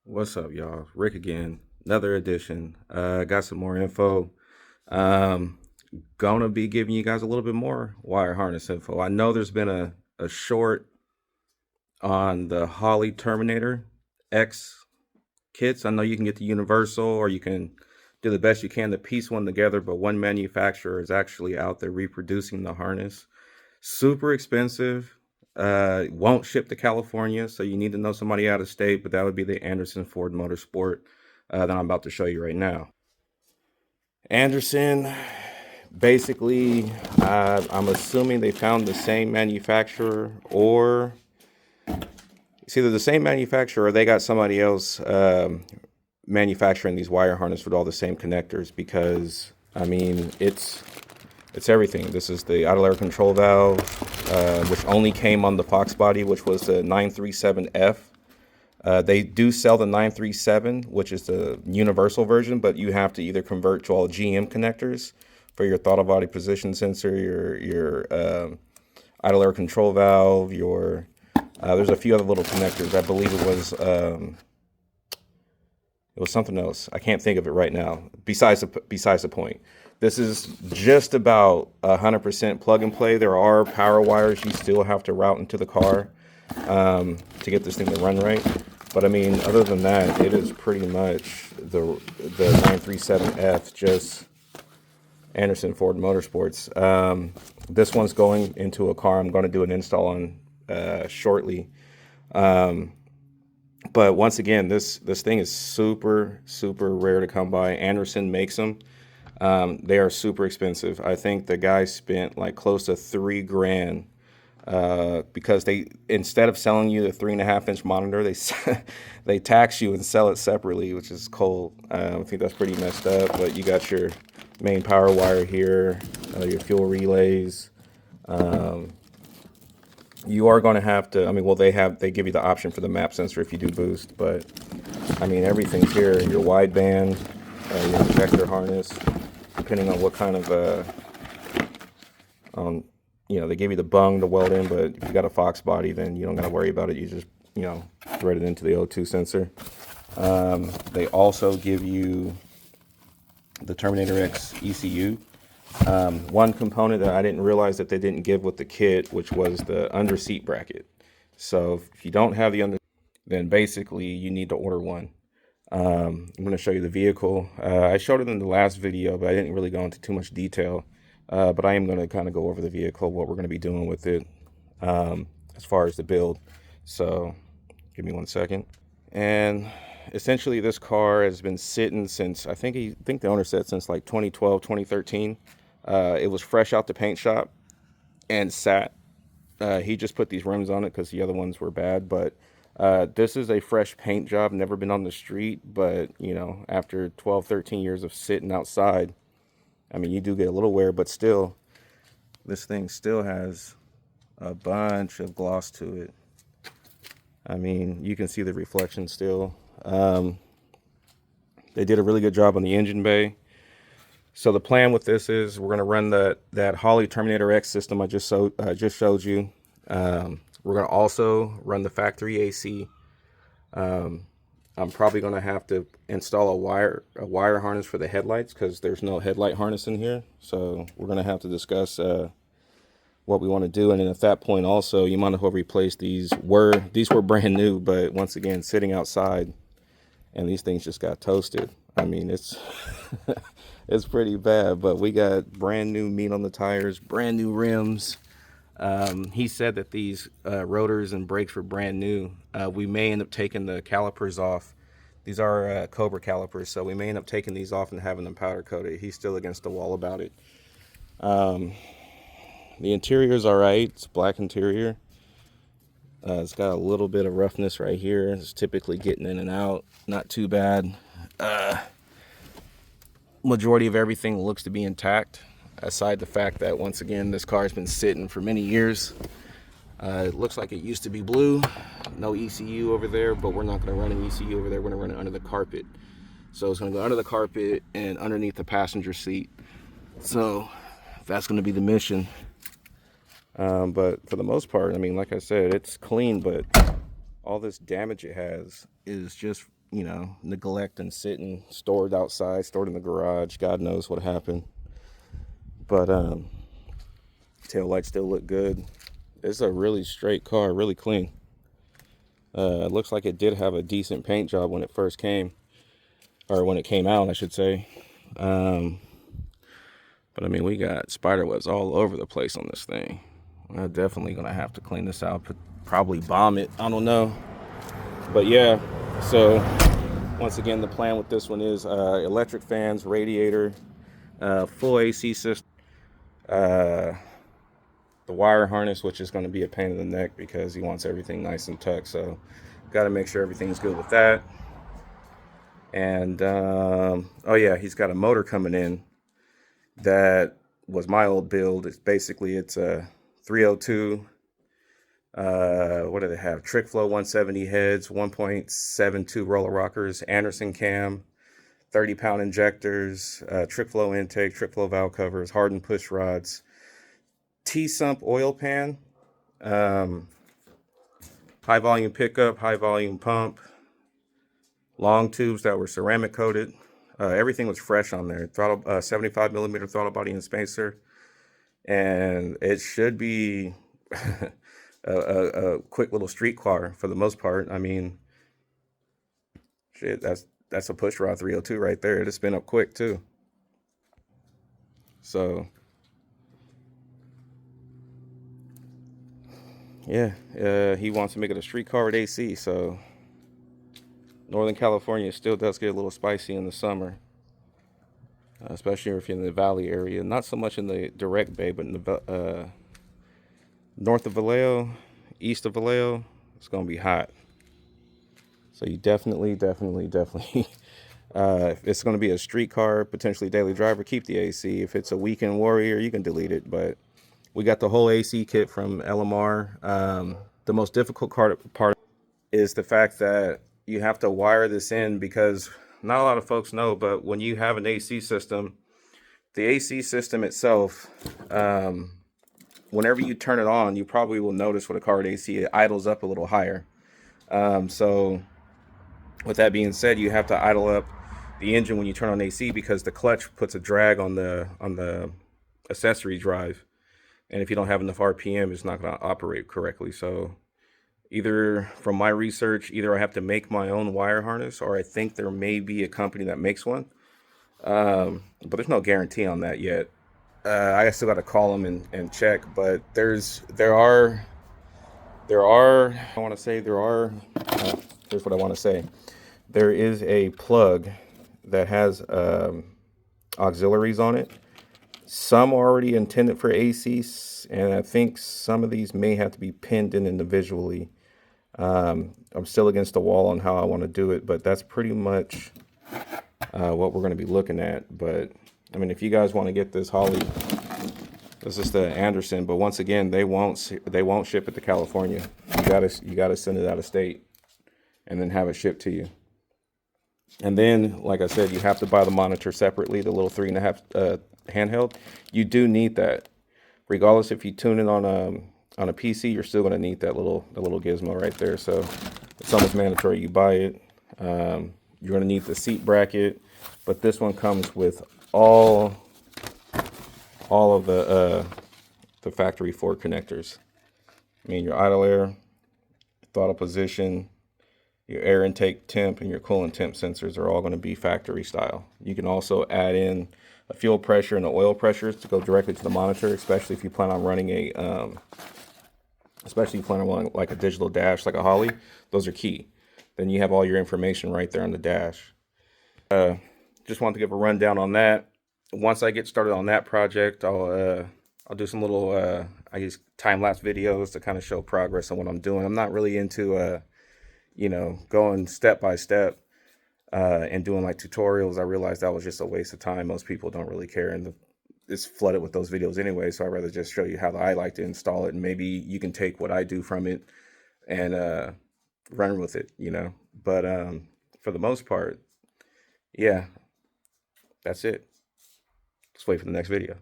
What's up, y'all? Rick again. Another edition. Got some more info. Um, gonna be giving you guys a little bit more wire harness info. I know there's been a short on the Holly Terminator X kits. I know you can get the universal or you can do the best you can to piece one together, but one manufacturer is actually out there reproducing the harness. Super expensive. Won't ship to California, so you need to know somebody out of state, but that would be the Anderson Ford Motorsport that I'm about to show you right now. Anderson, basically, I'm assuming they found the same manufacturer, or it's either the same manufacturer or they got somebody else manufacturing these wire harness with all the same connectors, because I mean it's everything. This is the idle air control valve, which only came on the Foxbody, which was the 937F. They do sell the 937, which is the universal version, but you have to either convert to all GM connectors for your throttle body position sensor, your idle air control valve, your there's a few other little connectors. I believe it was something else. I can't think of it right now. Besides the point, this is just about 100% plug and play. There are power wires you still have to route into the car to get this thing to run right. But I mean, other than that, it is pretty much the 937F, just Anderson Ford Motorsports. This one's going into a car I'm going to do an install on shortly. But once again, this thing is super rare to come by. Anderson makes them. They are super expensive. I think the guy spent like close to $3,000 because they, instead of selling you the 3.5-inch monitor, they tax you and sell it separately, which is cold. I think that's pretty messed up. But you got your main power wire here, your fuel relays. You are going to have to, I mean, well, they give you the option for the map sensor if you do boost, but I mean, everything's here. Your wideband, your injector harness, depending on what kind of, you know, they give you the bung to weld in, but if you got a Foxbody, then you don't got to worry about it. You just, you know, thread it into the O2 sensor. They also give you the Terminator X ECU. One component that I didn't realize that they didn't give with the kit, which was the under seat bracket. So if you don't have the under, then basically you need to order one. I'm going to show you the vehicle. I showed it in the last video, but I didn't really go into too much detail. But I am going to kind of go over the vehicle, what we're going to be doing with it as far as the build. So give me 1 second. And essentially this car has been sitting since, I think the owner said since like 2012, 2013. It was fresh out the paint shop and sat. He just put these rims on it because the other ones were bad. But this is a fresh paint job, never been on the street. But, you know, after 12, 13 years of sitting outside, I mean, you do get a little wear, but still, this thing still has a bunch of gloss to it. I mean, you can see the reflection still. They did a really good job on the engine bay. So the plan with this is we're going to run that Holly Terminator X system I just showed you. We're going to also run the factory AC. I'm probably going to have to install a wire harness for the headlights because there's no headlight harness in here. So we're going to have to discuss what we want to do. And then at that point also, you might as well replace these. These were brand new, but once again, sitting outside, and these things just got toasted. I mean, it's it's pretty bad, but we got brand new meat on the tires, brand new rims. He said that these rotors and brakes were brand new. We may end up taking the calipers off. These are Cobra calipers, so we may end up taking these off and having them powder coated. He's still against the wall about it. The interior is all right. It's black interior. It's got a little bit of roughness right here. It's typically getting in and out. Not too bad. Majority of everything looks to be intact, aside the fact that, once again, this car has been sitting for many years. It looks like it used to be blue. No ECU over there, but we're not going to run an ECU over there. We're going to run it under the carpet. So it's going to go under the carpet and underneath the passenger seat. So that's going to be the mission. But for the most part, I mean, like I said, it's clean, but all this damage it has is just you know, neglect and sitting stored outside, stored in the garage. God knows what happened. But tail lights still look good. It's a really straight car, really clean. It looks like it did have a decent paint job when it first came, or when it came out, I should say. But I mean, we got spider webs all over the place on this thing. I'm definitely gonna have to clean this out, probably bomb it, I don't know. But yeah, so once again, the plan with this one is electric fans, radiator, full AC system, the wire harness, which is going to be a pain in the neck because he wants everything nice and tucked. So got to make sure everything's good with that. And oh yeah, he's got a motor coming in that was my old build. It's a 302. What do they have? Trick Flow 170 heads, 1.72 roller rockers, Anderson cam, 30-pound injectors, Trick Flow intake, Trick Flow valve covers, hardened push rods, T-sump oil pan, high volume pickup, high volume pump, long tubes that were ceramic coated. Everything was fresh on there. Throttle, 75 millimeter throttle body and spacer, and it should be a quick little street car for the most part. I mean, shit, that's a push rod 302 right there. It'll spin up quick too. So yeah, he wants to make it a street car with AC. So Northern California still does get a little spicy in the summer, especially if you're in the valley area. Not so much in the direct bay, but in the north of Vallejo, east of Vallejo, it's gonna be hot. So you definitely if it's going to be a street car, potentially daily driver, keep the AC. If it's a weekend warrior, you can delete it. But we got the whole AC kit from LMR. The most difficult part is the fact that you have to wire this in, because not a lot of folks know, but when you have an AC system, the AC system itself, whenever you turn it on, you probably will notice with a car with AC, it idles up a little higher. So with that being said, you have to idle up the engine when you turn on AC, because the clutch puts a drag on the accessory drive, and if you don't have enough RPM, it's not going to operate correctly. So either, from my research, either I have to make my own wire harness, or I think there may be a company that makes one, but there's no guarantee on that yet. I still got to call them and check, but here's what I want to say. There is a plug that has auxiliaries on it. Some are already intended for AC, and I think some of these may have to be pinned in individually. I'm still against the wall on how I want to do it, but that's pretty much what we're going to be looking at. But I mean, if you guys want to get this Holly, this is the Anderson, but once again, they won't ship it to California. You gotta send it out of state and then have it shipped to you. And then, like I said, you have to buy the monitor separately, the little 3.5 handheld. You do need that, regardless if you tune it on a PC. You're still going to need that little gizmo right there. So it's almost mandatory you buy it. You're going to need the seat bracket, but this one comes with all of the factory Ford connectors. I mean, your idle air, throttle position, your air intake temp, and your coolant temp sensors are all going to be factory style. You can also add in a fuel pressure and the oil pressures to go directly to the monitor, especially if you plan on running like a digital dash, like a Holly. Those are key. Then you have all your information right there on the dash. Just wanted to give a rundown on that. Once I get started on that project, I'll do some little I guess time-lapse videos to kind of show progress on what I'm doing. I'm not really into going step by step and doing like tutorials. I realized that was just a waste of time. Most people don't really care, and it's flooded with those videos anyway. So I'd rather just show you how I like to install it, and maybe you can take what I do from it and run with it, But for the most part, yeah, that's it. Let's wait for the next video.